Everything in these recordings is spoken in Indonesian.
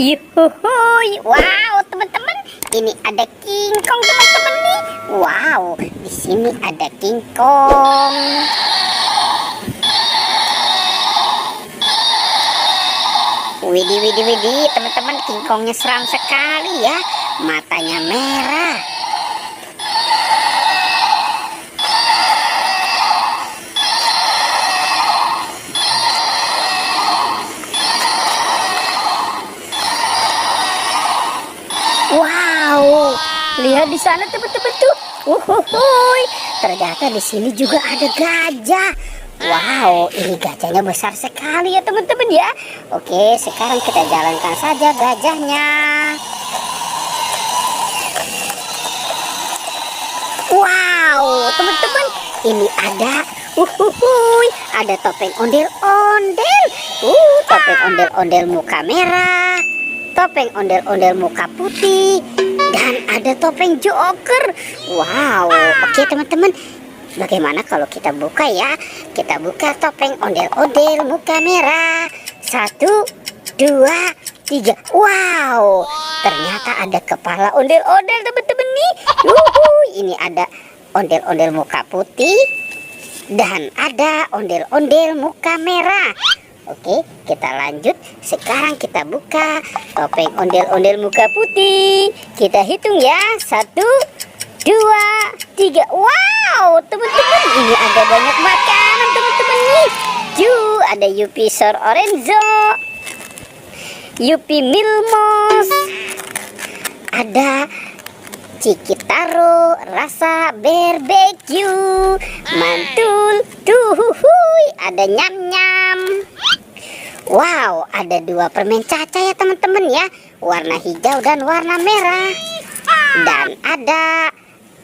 Yuhuhuy, wow teman-teman, ini ada King Kong teman-teman nih. Wow, di sini ada King Kong. Widih, widih, widih, teman-teman, King Kongnya seram sekali ya, matanya merah. Wow, lihat di sana teman-teman tuh. Uhuhuy, ternyata di sini juga ada gajah. Wow, ini gajahnya besar sekali ya teman-teman ya. Oke, sekarang kita jalankan saja gajahnya. Wow, teman-teman, ini ada ada topeng ondel-ondel. Topeng ondel-ondel muka merah, topeng ondel-ondel muka putih, dan ada topeng Joker. Wow, oke teman-teman, bagaimana kalau kita buka ya? Kita buka topeng ondel-ondel muka merah. 1, 2, 3. Wow, ternyata ada kepala ondel-ondel teman-teman nih. Ini ada ondel-ondel muka putih dan ada ondel-ondel muka merah. Oke, kita lanjut. Sekarang kita buka topeng ondel-ondel muka putih. Kita hitung ya. 1, 2, 3. Wow, teman-teman, ini ada banyak makanan teman-teman nih. Ada Yupi Sor Orenzo, Yupi Milmos, ada Cikitaro rasa barbecue, mantul, tuhuhui, ada nyam-nyam. Wow, ada 2 permen caca ya teman-teman ya, warna hijau dan warna merah. Dan ada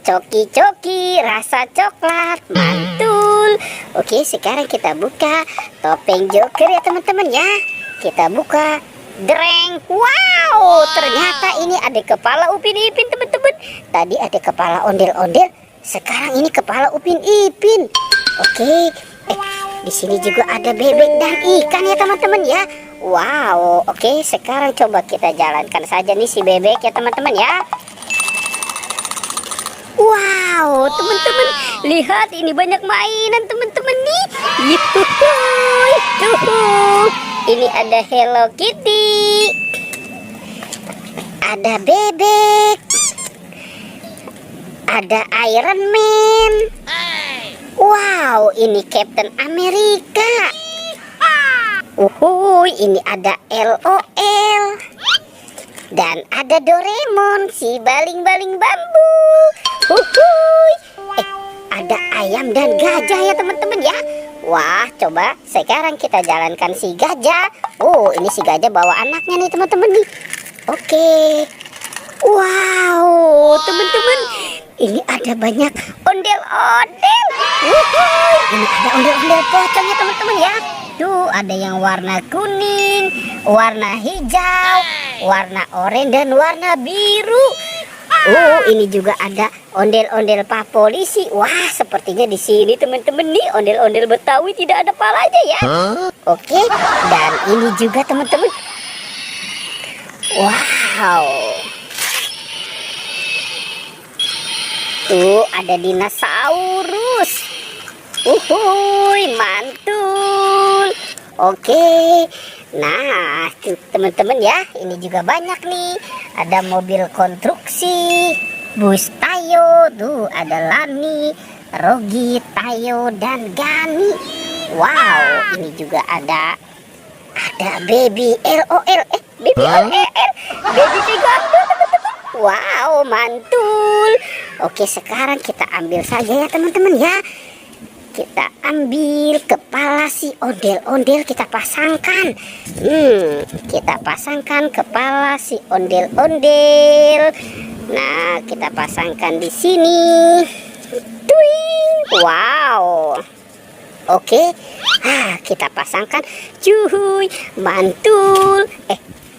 coki-coki rasa coklat, mantul. Oke, sekarang kita buka topeng Joker ya teman-teman ya. Kita buka, dreng. Wow, ternyata ini ada kepala Upin Ipin teman-teman. Tadi ada kepala ondel-ondel, sekarang ini kepala Upin Ipin. Oke, di sini juga ada bebek dan ikan ya teman-teman ya. Wow, oke, sekarang coba kita jalankan saja nih si bebek ya teman-teman ya. Wow, teman-teman, lihat ini banyak mainan teman-teman nih. Yuhuhuy, tuh. Ini ada Hello Kitty, ada bebek, ada Iron Man. Wow, ini Captain America. Ini ada LOL. Dan ada Doraemon, si baling-baling bambu. Ada ayam dan gajah ya teman-teman ya. Wah, coba sekarang kita jalankan si gajah. Ini si gajah bawa anaknya nih teman-teman nih. Oke. Wow, teman-teman, ini ada banyak ondel-ondel. Ini ada ondel-ondel pocong ya teman-teman ya. Tuh, ada yang warna kuning, warna hijau, warna oranye dan warna biru. Ini juga ada ondel-ondel Pak Polisi. Wah, sepertinya di sini teman-teman nih ondel-ondel Betawi tidak ada palanya ya. Oke, dan ini juga teman-teman. Wow. Tuh, ada dinosaurus. Mantul. Oke. Nah, teman-teman ya, ini juga banyak nih. Ada mobil konstruksi, bus Tayo, tuh ada Lani, Rogi, Tayo, dan Gani. Wow, ini juga ada baby LOL, baby LOL, baby Pigando teman-teman. Wow, mantul. Oke, sekarang kita ambil saja ya teman-teman ya. Kita ambil kepala si ondel-ondel, kita pasangkan. Kita pasangkan kepala si ondel-ondel. Nah, kita pasangkan di sini. Tuing. Wow. Oke. Kita pasangkan. Cuy, mantul.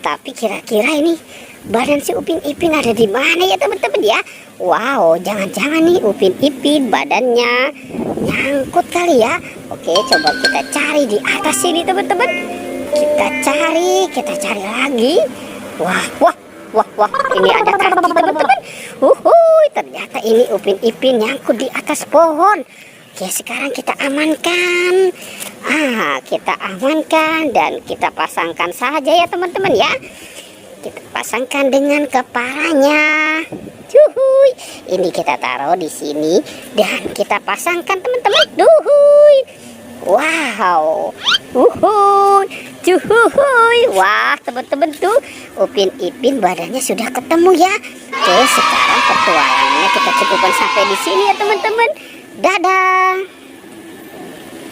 Tapi kira-kira ini badan si Upin Ipin ada di mana ya teman-teman ya? Wow, jangan-jangan nih Upin Ipin badannya nyangkut kali ya. Oke, coba kita cari di atas sini teman-teman. Kita cari lagi. Wah, wah, wah, wah, ini ada kaki teman-teman. Ternyata ini Upin Ipin nyangkut di atas pohon. Oke, sekarang kita amankan. Kita amankan dan kita pasangkan saja ya teman-teman ya. Kita pasangkan dengan kepalanya. Cuhuy. Ini kita taruh di sini dan kita pasangkan teman-teman. Duhuy. Wow. Cuhuy. Wah, teman-teman tuh Upin Ipin badannya sudah ketemu ya. Oke, sekarang petualangannya kita cukupkan sampai di sini ya teman-teman. Dadah.